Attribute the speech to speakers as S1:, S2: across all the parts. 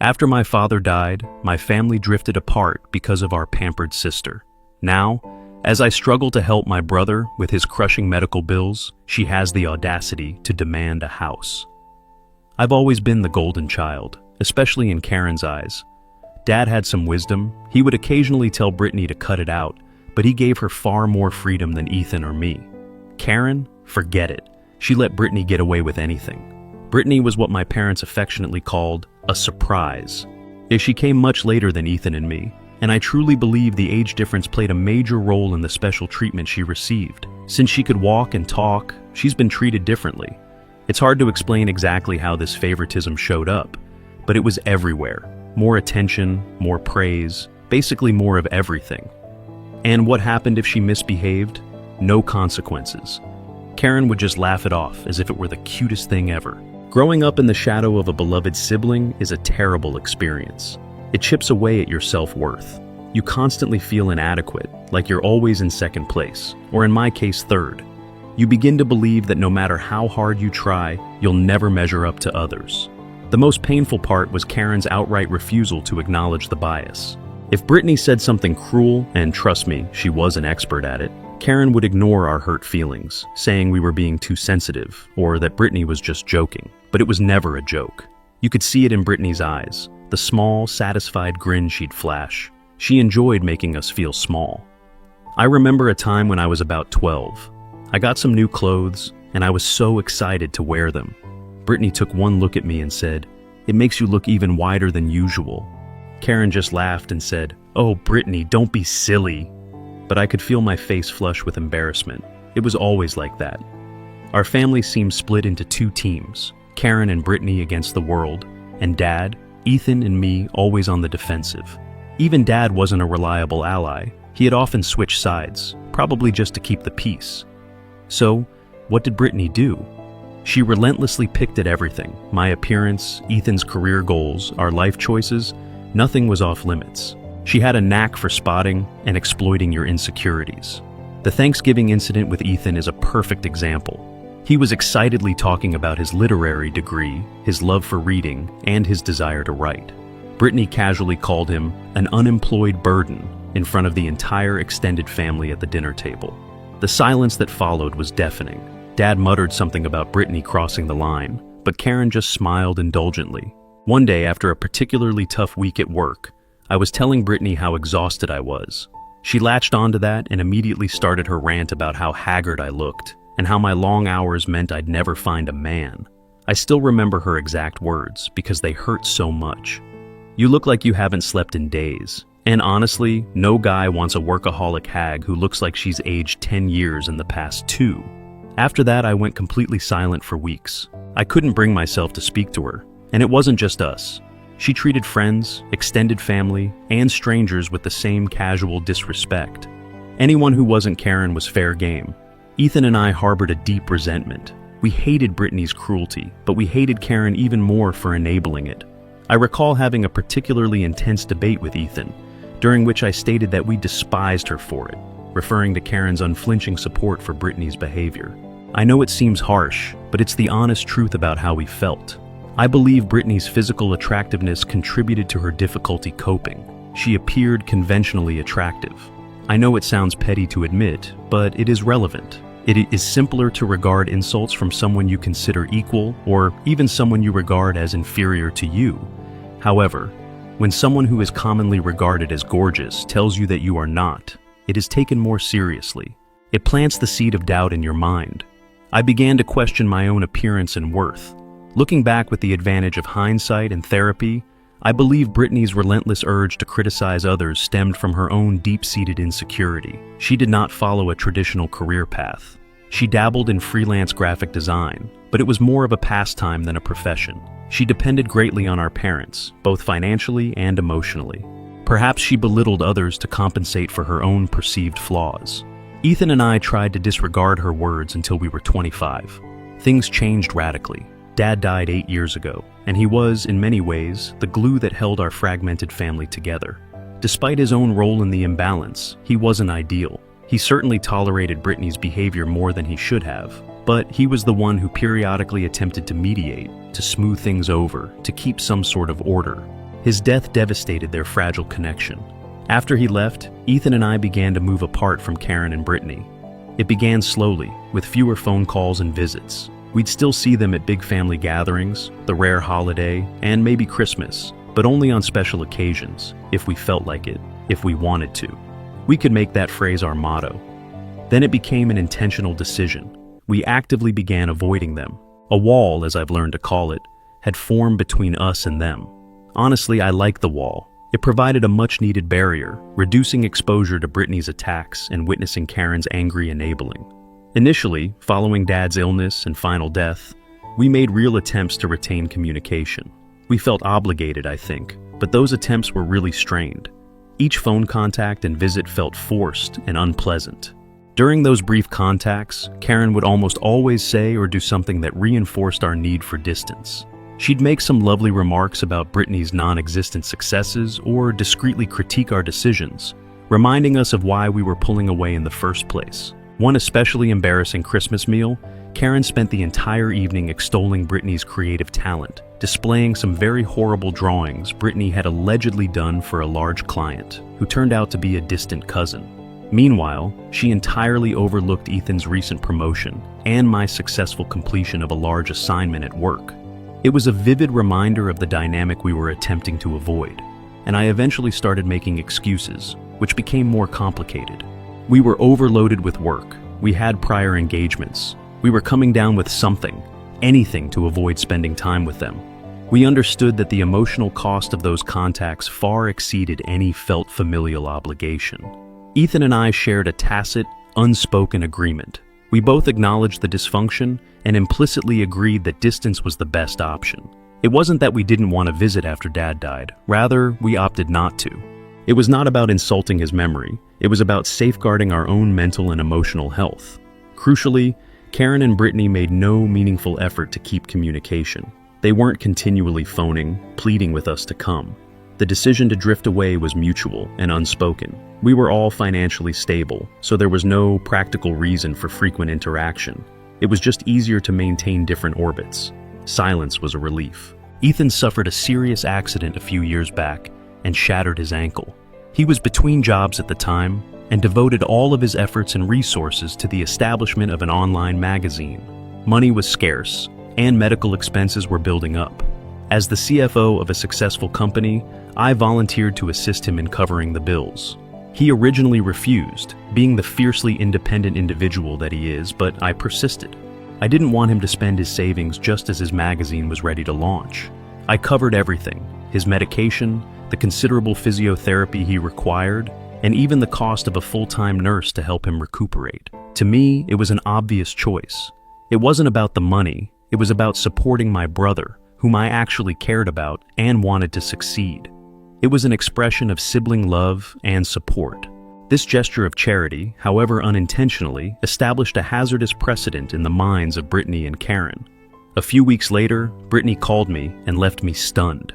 S1: After my father died, my family drifted apart because of our pampered sister. Now, as I struggle to help my brother with his crushing medical bills, she has the audacity to demand a house. I've always been the golden child, especially in Karen's eyes. Dad had some wisdom. He would occasionally tell Brittany to cut it out, but he gave her far more freedom than Ethan or me. Karen, forget it. She let Brittany get away with anything. Brittany was what my parents affectionately called a surprise. She came much later than Ethan and me, and I truly believe the age difference played a major role in the special treatment she received. Since she could walk and talk, she's been treated differently. It's hard to explain exactly how this favoritism showed up, but it was everywhere. More attention, more praise, basically more of everything. And what happened if she misbehaved? No consequences. Karen would just laugh it off as if it were the cutest thing ever. Growing up in the shadow of a beloved sibling is a terrible experience. It chips away at your self-worth. You constantly feel inadequate, like you're always in second place, or in my case, third. You begin to believe that no matter how hard you try, you'll never measure up to others. The most painful part was Karen's outright refusal to acknowledge the bias. If Brittany said something cruel, and trust me, she was an expert at it, Karen would ignore our hurt feelings, saying we were being too sensitive, or that Brittany was just joking. But it was never a joke. You could see it in Brittany's eyes, the small, satisfied grin she'd flash. She enjoyed making us feel small. I remember a time when I was about 12. I got some new clothes, and I was so excited to wear them. Brittany took one look at me and said, "It makes you look even wider than usual." Karen just laughed and said, "Oh, Brittany, don't be silly." But I could feel my face flush with embarrassment. It was always like that. Our family seemed split into two teams, Karen and Brittany against the world, and Dad, Ethan and me always on the defensive. Even Dad wasn't a reliable ally. He had often switched sides, probably just to keep the peace. So, what did Brittany do? She relentlessly picked at everything. My appearance, Ethan's career goals, our life choices, nothing was off limits. She had a knack for spotting and exploiting your insecurities. The Thanksgiving incident with Ethan is a perfect example. He was excitedly talking about his literary degree, his love for reading, and his desire to write. Brittany casually called him an unemployed burden in front of the entire extended family at the dinner table. The silence that followed was deafening. Dad muttered something about Brittany crossing the line, but Karen just smiled indulgently. One day, after a particularly tough week at work, I was telling Brittany how exhausted I was. She latched onto that and immediately started her rant about how haggard I looked and how my long hours meant I'd never find a man. I still remember her exact words because they hurt so much. "You look like you haven't slept in days." And honestly, no guy wants a workaholic hag who looks like she's aged 10 years in the past 2. After that, I went completely silent for weeks. I couldn't bring myself to speak to her, and it wasn't just us. She treated friends, extended family, and strangers with the same casual disrespect. Anyone who wasn't Karen was fair game. Ethan and I harbored a deep resentment. We hated Brittany's cruelty, but we hated Karen even more for enabling it. I recall having a particularly intense debate with Ethan, during which I stated that we despised her for it, referring to Karen's unflinching support for Brittany's behavior. I know it seems harsh, but it's the honest truth about how we felt. I believe Brittany's physical attractiveness contributed to her difficulty coping. She appeared conventionally attractive. I know it sounds petty to admit, but it is relevant. It is simpler to regard insults from someone you consider equal, or even someone you regard as inferior to you. However, when someone who is commonly regarded as gorgeous tells you that you are not, it is taken more seriously. It plants the seed of doubt in your mind. I began to question my own appearance and worth. Looking back with the advantage of hindsight and therapy, I believe Brittany's relentless urge to criticize others stemmed from her own deep-seated insecurity. She did not follow a traditional career path. She dabbled in freelance graphic design, but it was more of a pastime than a profession. She depended greatly on our parents, both financially and emotionally. Perhaps she belittled others to compensate for her own perceived flaws. Ethan and I tried to disregard her words until we were 25. Things changed radically. Dad died 8 years ago, and he was, in many ways, the glue that held our fragmented family together. Despite his own role in the imbalance, he wasn't ideal. He certainly tolerated Brittany's behavior more than he should have, but he was the one who periodically attempted to mediate, to smooth things over, to keep some sort of order. His death devastated their fragile connection. After he left, Ethan and I began to move apart from Karen and Brittany. It began slowly, with fewer phone calls and visits. We'd still see them at big family gatherings, the rare holiday, and maybe Christmas, but only on special occasions, if we felt like it, if we wanted to. We could make that phrase our motto. Then it became an intentional decision. We actively began avoiding them. A wall, as I've learned to call it, had formed between us and them. Honestly, I liked the wall. It provided a much-needed barrier, reducing exposure to Brittany's attacks and witnessing Karen's angry enabling. Initially, following Dad's illness and final death, we made real attempts to retain communication. We felt obligated, I think, but those attempts were really strained. Each phone contact and visit felt forced and unpleasant. During those brief contacts, Karen would almost always say or do something that reinforced our need for distance. She'd make some lovely remarks about Brittany's non-existent successes or discreetly critique our decisions, reminding us of why we were pulling away in the first place. One especially embarrassing Christmas meal, Karen spent the entire evening extolling Brittany's creative talent, displaying some very horrible drawings Brittany had allegedly done for a large client, who turned out to be a distant cousin. Meanwhile, she entirely overlooked Ethan's recent promotion and my successful completion of a large assignment at work. It was a vivid reminder of the dynamic we were attempting to avoid, and I eventually started making excuses, which became more complicated. We were overloaded with work, we had prior engagements, we were coming down with something, anything to avoid spending time with them. We understood that the emotional cost of those contacts far exceeded any felt familial obligation. Ethan and I shared a tacit, unspoken agreement. We both acknowledged the dysfunction and implicitly agreed that distance was the best option. It wasn't that we didn't want to visit after Dad died, rather, we opted not to. It was not about insulting his memory, it was about safeguarding our own mental and emotional health. Crucially, Karen and Brittany made no meaningful effort to keep communication. They weren't continually phoning, pleading with us to come. The decision to drift away was mutual and unspoken. We were all financially stable, so there was no practical reason for frequent interaction. It was just easier to maintain different orbits. Silence was a relief. Ethan suffered a serious accident a few years back and shattered his ankle. He was between jobs at the time and devoted all of his efforts and resources to the establishment of an online magazine. Money was scarce, and medical expenses were building up. As the CFO of a successful company, I volunteered to assist him in covering the bills. He originally refused, being the fiercely independent individual that he is, but I persisted. I didn't want him to spend his savings just as his magazine was ready to launch. I covered everything: his medication, the considerable physiotherapy he required, and even the cost of a full-time nurse to help him recuperate. To me, it was an obvious choice. It wasn't about the money, it was about supporting my brother, whom I actually cared about and wanted to succeed. It was an expression of sibling love and support. This gesture of charity, however unintentionally, established a hazardous precedent in the minds of Brittany and Karen. A few weeks later, Brittany called me and left me stunned.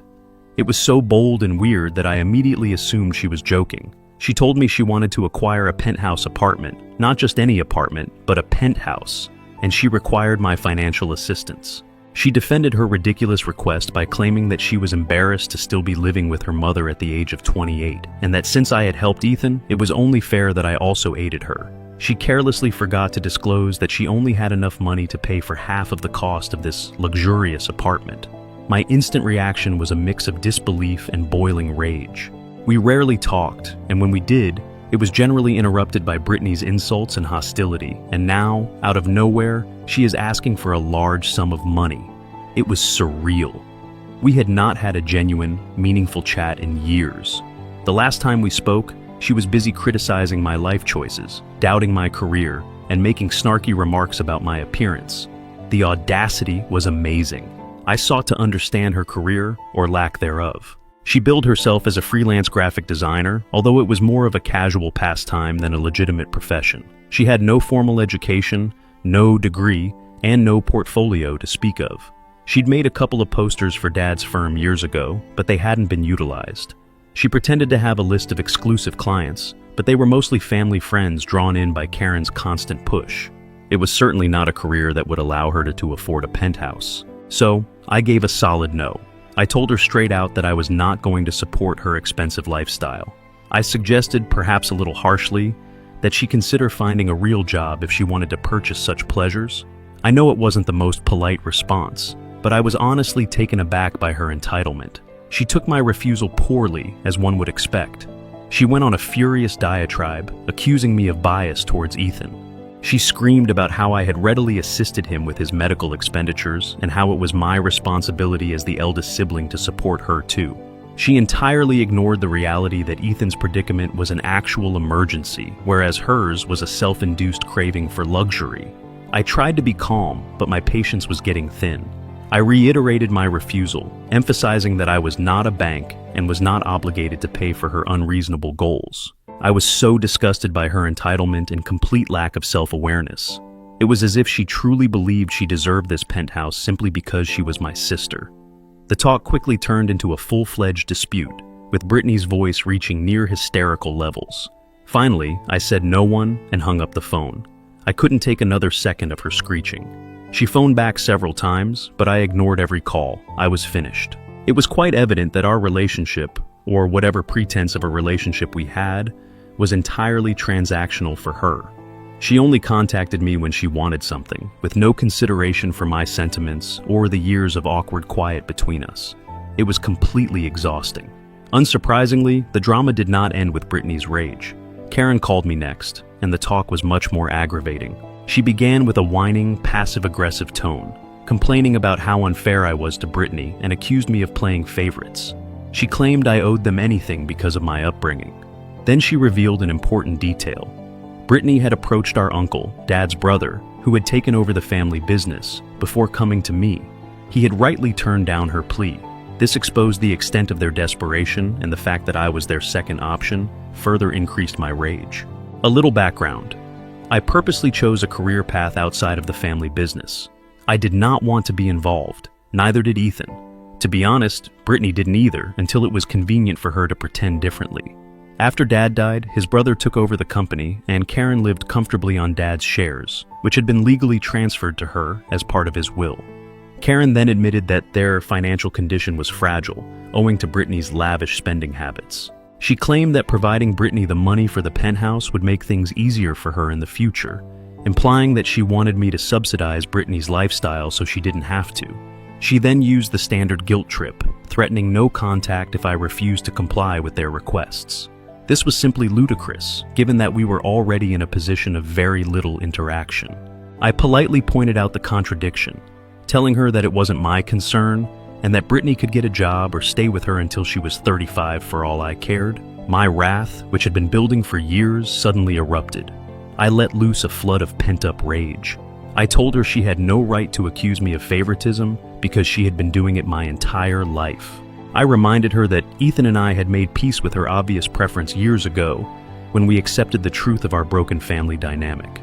S1: It was so bold and weird that I immediately assumed she was joking. She told me she wanted to acquire a penthouse apartment, not just any apartment, but a penthouse, and she required my financial assistance. She defended her ridiculous request by claiming that she was embarrassed to still be living with her mother at the age of 28, and that since I had helped Ethan, it was only fair that I also aided her. She carelessly forgot to disclose that she only had enough money to pay for half of the cost of this luxurious apartment. My instant reaction was a mix of disbelief and boiling rage. We rarely talked, and when we did, it was generally interrupted by Brittany's insults and hostility, and now, out of nowhere, she is asking for a large sum of money. It was surreal. We had not had a genuine, meaningful chat in years. The last time we spoke, she was busy criticizing my life choices, doubting my career, and making snarky remarks about my appearance. The audacity was amazing. I sought to understand her career, or lack thereof. She billed herself as a freelance graphic designer, although it was more of a casual pastime than a legitimate profession. She had no formal education, no degree, and no portfolio to speak of. She'd made a couple of posters for Dad's firm years ago, but they hadn't been utilized. She pretended to have a list of exclusive clients, but they were mostly family friends drawn in by Karen's constant push. It was certainly not a career that would allow her to afford a penthouse. So, I gave a solid no. I told her straight out that I was not going to support her expensive lifestyle. I suggested, perhaps a little harshly, that she consider finding a real job if she wanted to purchase such pleasures. I know it wasn't the most polite response, but I was honestly taken aback by her entitlement. She took my refusal poorly, as one would expect. She went on a furious diatribe, accusing me of bias towards Ethan. She screamed about how I had readily assisted him with his medical expenditures and how it was my responsibility as the eldest sibling to support her too. She entirely ignored the reality that Ethan's predicament was an actual emergency, whereas hers was a self-induced craving for luxury. I tried to be calm, but my patience was getting thin. I reiterated my refusal, emphasizing that I was not a bank and was not obligated to pay for her unreasonable goals. I was so disgusted by her entitlement and complete lack of self-awareness. It was as if she truly believed she deserved this penthouse simply because she was my sister. The talk quickly turned into a full-fledged dispute, with Brittany's voice reaching near hysterical levels. Finally, I said no one and hung up the phone. I couldn't take another second of her screeching. She phoned back several times, but I ignored every call. I was finished. It was quite evident that our relationship, or whatever pretense of a relationship we had, was entirely transactional for her. She only contacted me when she wanted something, with no consideration for my sentiments or the years of awkward quiet between us. It was completely exhausting. Unsurprisingly, the drama did not end with Brittany's rage. Karen called me next, and the talk was much more aggravating. She began with a whining, passive-aggressive tone, complaining about how unfair I was to Brittany and accused me of playing favorites. She claimed I owed them anything because of my upbringing. Then she revealed an important detail. Brittany had approached our uncle, Dad's brother, who had taken over the family business, before coming to me. He had rightly turned down her plea. This exposed the extent of their desperation, and the fact that I was their second option further increased my rage. A little background. I purposely chose a career path outside of the family business. I did not want to be involved, neither did Ethan. To be honest, Brittany didn't either until it was convenient for her to pretend differently. After Dad died, his brother took over the company, and Karen lived comfortably on Dad's shares, which had been legally transferred to her as part of his will. Karen then admitted that their financial condition was fragile, owing to Brittany's lavish spending habits. She claimed that providing Brittany the money for the penthouse would make things easier for her in the future, implying that she wanted me to subsidize Brittany's lifestyle so she didn't have to. She then used the standard guilt trip, threatening no contact if I refused to comply with their requests. This was simply ludicrous, given that we were already in a position of very little interaction. I politely pointed out the contradiction, telling her that it wasn't my concern and that Brittany could get a job or stay with her until she was 35 for all I cared. My wrath, which had been building for years, suddenly erupted. I let loose a flood of pent-up rage. I told her she had no right to accuse me of favoritism because she had been doing it my entire life. I reminded her that Ethan and I had made peace with her obvious preference years ago when we accepted the truth of our broken family dynamic.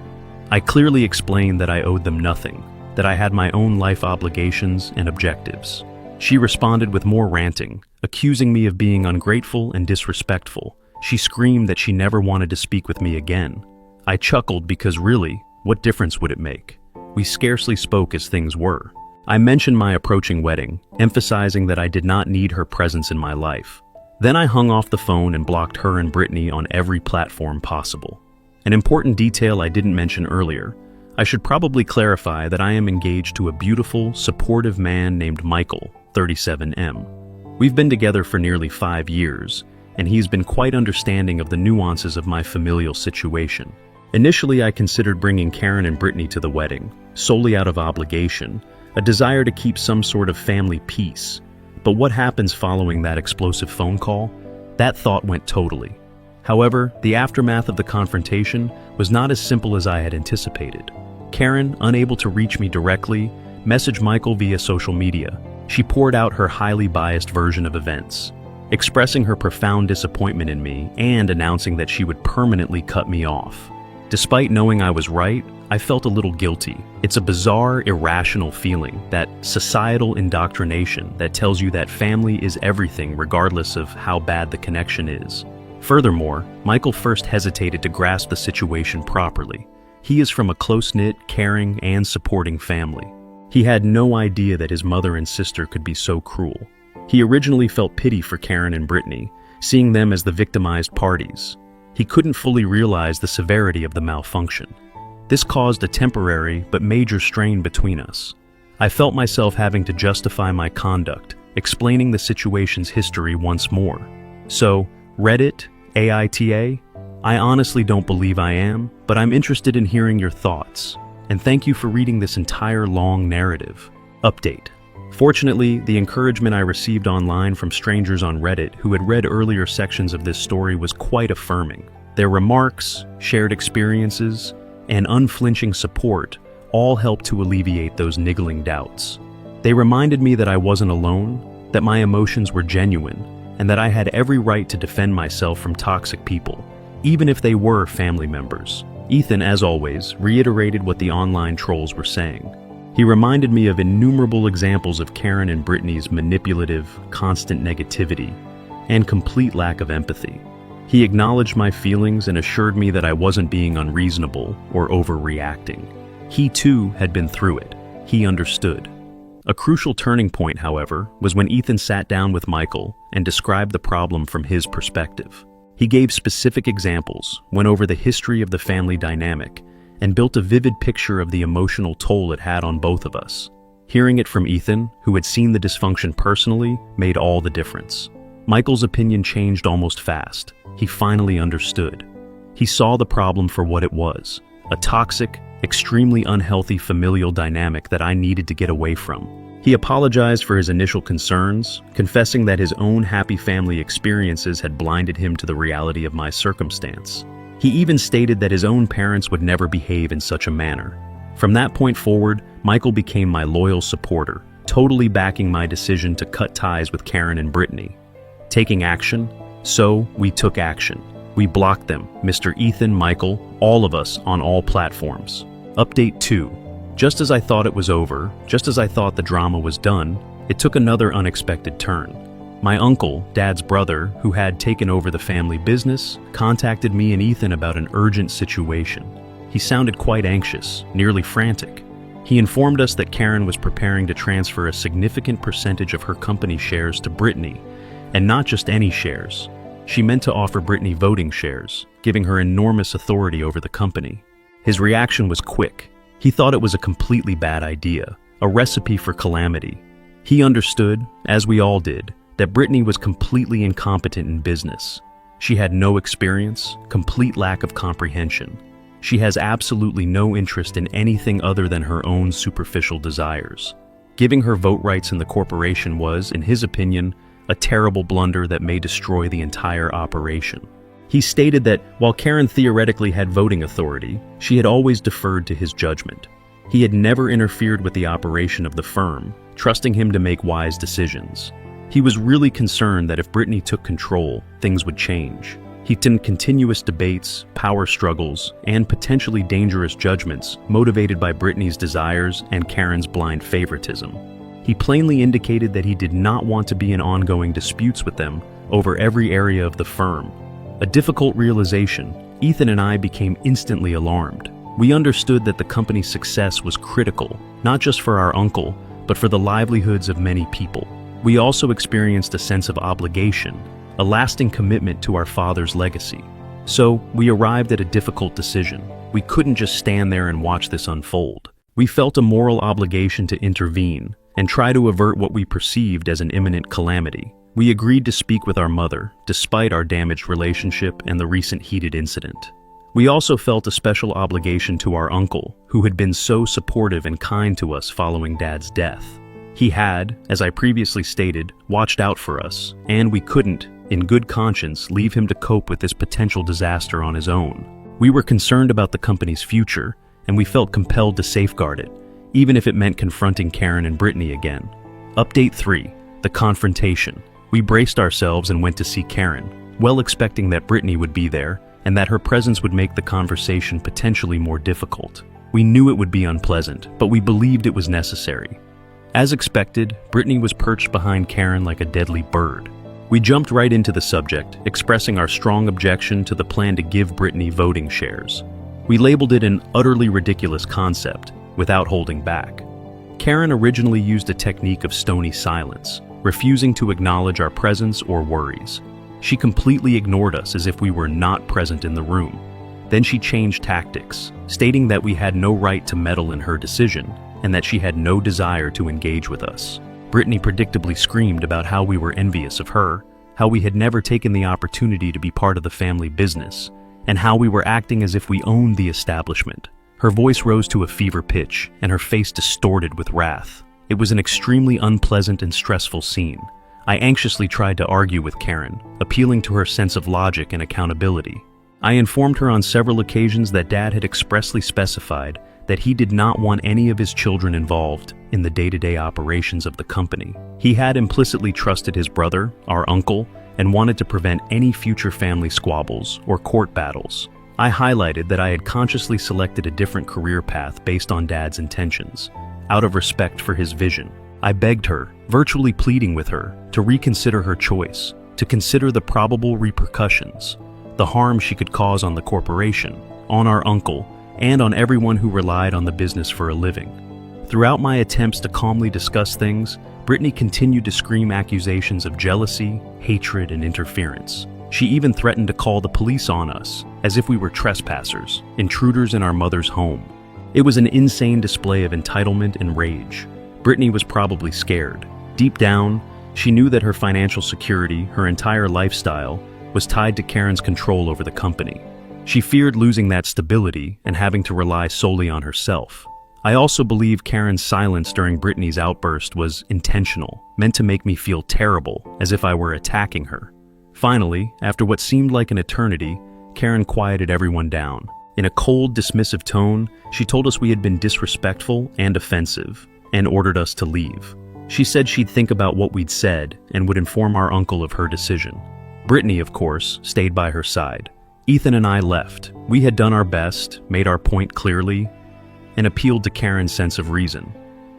S1: I clearly explained that I owed them nothing, that I had my own life obligations and objectives. She responded with more ranting, accusing me of being ungrateful and disrespectful. She screamed that she never wanted to speak with me again. I chuckled because really, what difference would it make? We scarcely spoke as things were. I mentioned my approaching wedding, emphasizing that I did not need her presence in my life. Then I hung off the phone and blocked her and Brittany on every platform possible. An important detail I didn't mention earlier. I should probably clarify that I am engaged to a beautiful, supportive man named Michael, 37M. We've been together for nearly 5 years, and he's been quite understanding of the nuances of my familial situation. Initially, I considered bringing Karen and Brittany to the wedding, solely out of obligation, a desire to keep some sort of family peace. But what happens following that explosive phone call? That thought went totally. However, the aftermath of the confrontation was not as simple as I had anticipated. Karen, unable to reach me directly, messaged Michael via social media. She poured out her highly biased version of events, expressing her profound disappointment in me and announcing that she would permanently cut me off. Despite knowing I was right, I felt a little guilty. It's a bizarre, irrational feeling, that societal indoctrination that tells you that family is everything regardless of how bad the connection is. Furthermore, Michael first hesitated to grasp the situation properly. He is from a close-knit, caring, and supporting family. He had no idea that his mother and sister could be so cruel. He originally felt pity for Karen and Brittany, seeing them as the victimized parties. He couldn't fully realize the severity of the malfunction. This caused a temporary but major strain between us. I felt myself having to justify my conduct, explaining the situation's history once more. So, Reddit, AITA? I honestly don't believe I am, but I'm interested in hearing your thoughts. And thank you for reading this entire long narrative. Update. Fortunately, the encouragement I received online from strangers on Reddit who had read earlier sections of this story was quite affirming. Their remarks, shared experiences, and unflinching support all helped to alleviate those niggling doubts. They reminded me that I wasn't alone, that my emotions were genuine, and that I had every right to defend myself from toxic people, even if they were family members. Ethan, as always, reiterated what the online trolls were saying. He reminded me of innumerable examples of Karen and Brittany's manipulative, constant negativity, and complete lack of empathy. He acknowledged my feelings and assured me that I wasn't being unreasonable or overreacting. He too had been through it. He understood. A crucial turning point, however, was when Ethan sat down with Michael and described the problem from his perspective. He gave specific examples, went over the history of the family dynamic, and built a vivid picture of the emotional toll it had on both of us. Hearing it from Ethan, who had seen the dysfunction personally, made all the difference. Michael's opinion changed almost fast. He finally understood. He saw the problem for what it was, a toxic, extremely unhealthy familial dynamic that I needed to get away from. He apologized for his initial concerns, confessing that his own happy family experiences had blinded him to the reality of my circumstance. He even stated that his own parents would never behave in such a manner. From that point forward, Michael became my loyal supporter, totally backing my decision to cut ties with Karen and Brittany. Taking action? So, we took action. We blocked them, Mr. Ethan, Michael, all of us on all platforms. Update 2. Just as I thought it was over, just as I thought the drama was done, it took another unexpected turn. My uncle, Dad's brother, who had taken over the family business, contacted me and Ethan about an urgent situation. He sounded quite anxious, nearly frantic. He informed us that Karen was preparing to transfer a significant percentage of her company shares to Brittany, and not just any shares. She meant to offer Brittany voting shares, giving her enormous authority over the company. His reaction was quick. He thought it was a completely bad idea, a recipe for calamity. He understood, as we all did, that Brittany was completely incompetent in business. She had no experience, complete lack of comprehension. She has absolutely no interest in anything other than her own superficial desires. Giving her vote rights in the corporation was, in his opinion, a terrible blunder that may destroy the entire operation. He stated that while Karen theoretically had voting authority, she had always deferred to his judgment. He had never interfered with the operation of the firm, trusting him to make wise decisions. He was really concerned that if Brittany took control, things would change. He'd in continuous debates, power struggles, and potentially dangerous judgments motivated by Brittany's desires and Karen's blind favoritism. He plainly indicated that he did not want to be in ongoing disputes with them over every area of the firm. A difficult realization, Ethan and I became instantly alarmed. We understood that the company's success was critical, not just for our uncle, but for the livelihoods of many people. We also experienced a sense of obligation, a lasting commitment to our father's legacy. So, we arrived at a difficult decision. We couldn't just stand there and watch this unfold. We felt a moral obligation to intervene and try to avert what we perceived as an imminent calamity. We agreed to speak with our mother, despite our damaged relationship and the recent heated incident. We also felt a special obligation to our uncle, who had been so supportive and kind to us following Dad's death. He had, as I previously stated, watched out for us, and we couldn't, in good conscience, leave him to cope with this potential disaster on his own. We were concerned about the company's future, and we felt compelled to safeguard it, even if it meant confronting Karen and Brittany again. Update 3. The confrontation. We braced ourselves and went to see Karen, well expecting that Brittany would be there, and that her presence would make the conversation potentially more difficult. We knew it would be unpleasant, but we believed it was necessary. As expected, Brittany was perched behind Karen like a deadly bird. We jumped right into the subject, expressing our strong objection to the plan to give Brittany voting shares. We labeled it an utterly ridiculous concept, without holding back. Karen originally used a technique of stony silence, refusing to acknowledge our presence or worries. She completely ignored us as if we were not present in the room. Then she changed tactics, stating that we had no right to meddle in her decision and that she had no desire to engage with us. Brittany predictably screamed about how we were envious of her, how we had never taken the opportunity to be part of the family business, and how we were acting as if we owned the establishment. Her voice rose to a fever pitch, and her face distorted with wrath. It was an extremely unpleasant and stressful scene. I anxiously tried to argue with Karen, appealing to her sense of logic and accountability. I informed her on several occasions that Dad had expressly specified that he did not want any of his children involved in the day-to-day operations of the company. He had implicitly trusted his brother, our uncle, and wanted to prevent any future family squabbles or court battles. I highlighted that I had consciously selected a different career path based on Dad's intentions, out of respect for his vision. I begged her, virtually pleading with her, to reconsider her choice, to consider the probable repercussions, the harm she could cause on the corporation, on our uncle, and on everyone who relied on the business for a living. Throughout my attempts to calmly discuss things, Brittany continued to scream accusations of jealousy, hatred, and interference. She even threatened to call the police on us, as if we were trespassers, intruders in our mother's home. It was an insane display of entitlement and rage. Brittany was probably scared. Deep down, she knew that her financial security, her entire lifestyle, was tied to Karen's control over the company. She feared losing that stability and having to rely solely on herself. I also believe Karen's silence during Brittany's outburst was intentional, meant to make me feel terrible, as if I were attacking her. Finally, after what seemed like an eternity, Karen quieted everyone down. In a cold, dismissive tone, she told us we had been disrespectful and offensive, and ordered us to leave. She said she'd think about what we'd said and would inform our uncle of her decision. Brittany, of course, stayed by her side. Ethan and I left. We had done our best, made our point clearly, and appealed to Karen's sense of reason,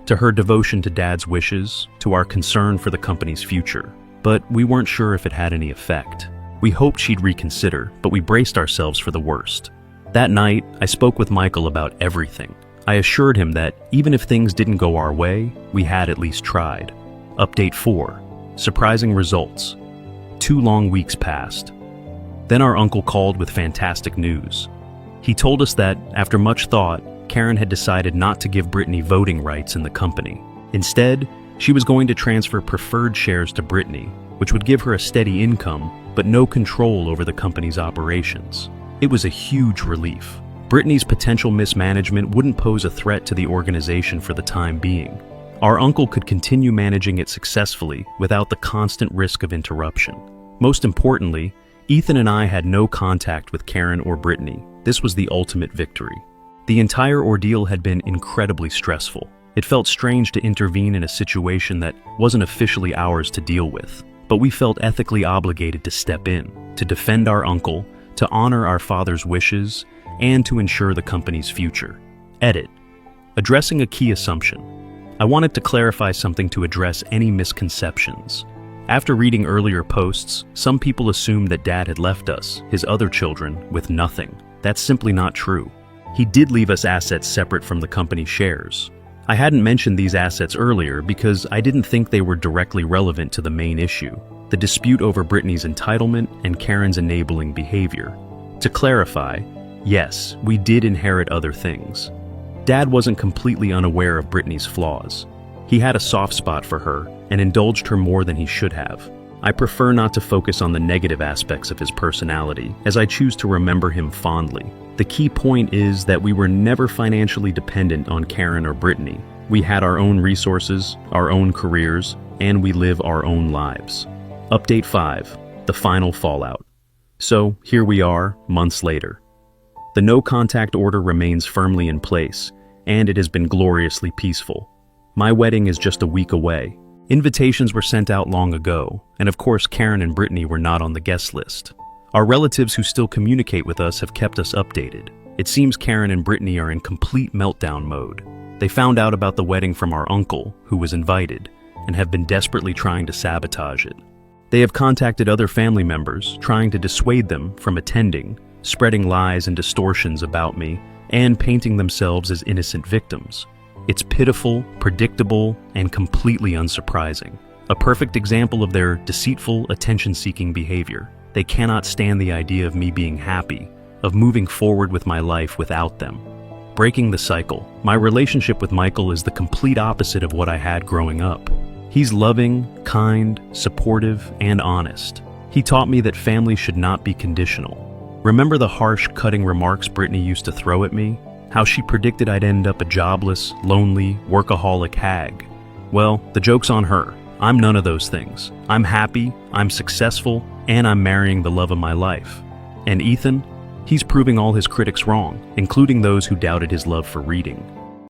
S1: to her devotion to Dad's wishes, to our concern for the company's future. But we weren't sure if it had any effect. We hoped she'd reconsider, but we braced ourselves for the worst. That night, I spoke with Michael about everything. I assured him that even if things didn't go our way, we had at least tried. Update 4. Surprising results. 2 long weeks passed. Then our uncle called with fantastic news. He told us that, after much thought, Karen had decided not to give Brittany voting rights in the company. Instead, she was going to transfer preferred shares to Brittany, which would give her a steady income, but no control over the company's operations. It was a huge relief. Brittany's potential mismanagement wouldn't pose a threat to the organization for the time being. Our uncle could continue managing it successfully without the constant risk of interruption. Most importantly, Ethan and I had no contact with Karen or Brittany. This was the ultimate victory. The entire ordeal had been incredibly stressful. It felt strange to intervene in a situation that wasn't officially ours to deal with, but we felt ethically obligated to step in, to defend our uncle, to honor our father's wishes, and to ensure the company's future. Edit. Addressing a key assumption. I wanted to clarify something to address any misconceptions. After reading earlier posts, some people assumed that Dad had left us, his other children, with nothing. That's simply not true. He did leave us assets separate from the company's shares. I hadn't mentioned these assets earlier because I didn't think they were directly relevant to the main issue, the dispute over Brittany's entitlement and Karen's enabling behavior. To clarify, yes, we did inherit other things. Dad wasn't completely unaware of Brittany's flaws. He had a soft spot for her and indulged her more than he should have. I prefer not to focus on the negative aspects of his personality, as I choose to remember him fondly. The key point is that we were never financially dependent on Karen or Brittany. We had our own resources, our own careers, and we live our own lives. Update 5. The final fallout. So, here we are, months later. The no-contact order remains firmly in place, and it has been gloriously peaceful. My wedding is just a week away. Invitations were sent out long ago, and of course Karen and Brittany were not on the guest list. Our relatives who still communicate with us have kept us updated. It seems Karen and Brittany are in complete meltdown mode. They found out about the wedding from our uncle, who was invited, and have been desperately trying to sabotage it. They have contacted other family members, trying to dissuade them from attending, spreading lies and distortions about me, and painting themselves as innocent victims. It's pitiful, predictable, and completely unsurprising. A perfect example of their deceitful, attention-seeking behavior. They cannot stand the idea of me being happy, of moving forward with my life without them. Breaking the cycle. My relationship with Michael is the complete opposite of what I had growing up. He's loving, kind, supportive, and honest. He taught me that family should not be conditional. Remember the harsh, cutting remarks Brittany used to throw at me? How she predicted I'd end up a jobless, lonely, workaholic hag. Well, the joke's on her. I'm none of those things. I'm happy, I'm successful, and I'm marrying the love of my life. And Ethan? He's proving all his critics wrong, including those who doubted his love for reading.